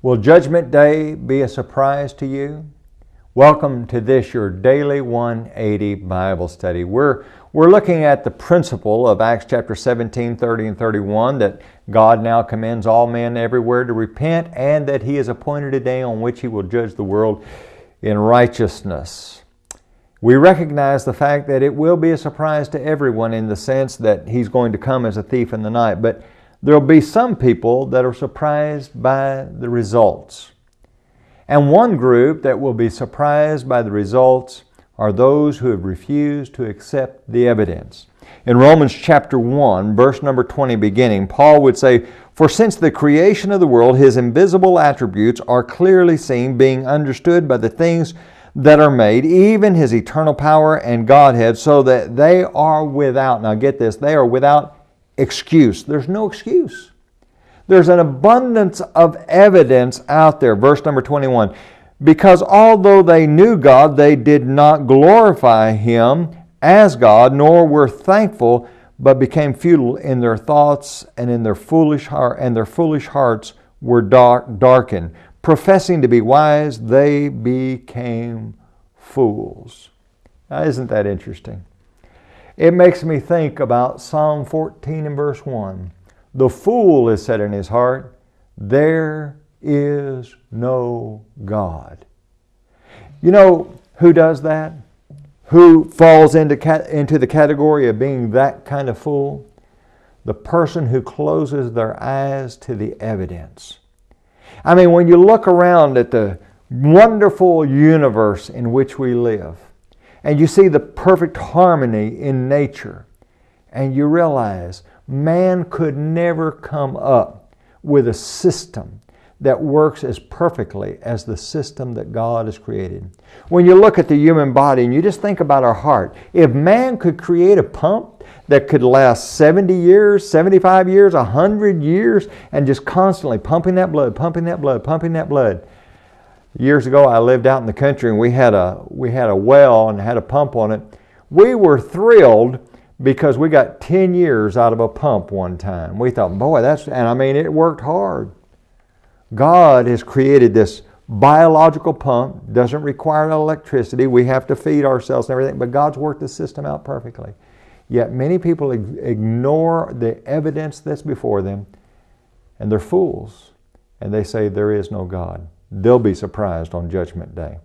Will Judgment Day be a surprise to you? Welcome to this, your daily 180 Bible study. We're looking at the principle of Acts chapter 17, 30, and 31, that God now commends all men everywhere to repent, and that He has appointed a day on which He will judge the world in righteousness. We recognize the fact that it will be a surprise to everyone in the sense that He's going to come as a thief in the night, but there will be some people that are surprised by the results. And one group that will be surprised by the results are those who have refused to accept the evidence. In Romans chapter 1, verse number 20 beginning, Paul would say, "For since the creation of the world, His invisible attributes are clearly seen, being understood by the things that are made, even His eternal power and Godhead, so that they are without," now get this, they are without excuse. There's no excuse. There's an abundance of evidence out there. Verse number 21, "Because although they knew God, they did not glorify Him as God, nor were thankful, but became futile in their thoughts, and in their foolish hearts were darkened. Professing to be wise, they became fools." Now, isn't that interesting? It makes me think about Psalm 14 and verse 1. "The fool has said in his heart, there is no God." You know who does that? Who falls into the category of being that kind of fool? The person who closes their eyes to the evidence. I mean, when you look around at the wonderful universe in which we live, and you see the perfect harmony in nature, and you realize man could never come up with a system that works as perfectly as the system that God has created. When you look at the human body and you just think about our heart, if man could create a pump that could last 70 years, 75 years, 100 years, and just constantly pumping that blood, pumping that blood, pumping that blood. Years ago, I lived out in the country, and we had a well and had a pump on it. We were thrilled because we got 10 years out of a pump one time. We thought, boy, it worked hard. God has created this biological pump, doesn't require electricity. We have to feed ourselves and everything, but God's worked the system out perfectly. Yet many people ignore the evidence that's before them, and they're fools, and they say there is no God. They'll be surprised on Judgment Day.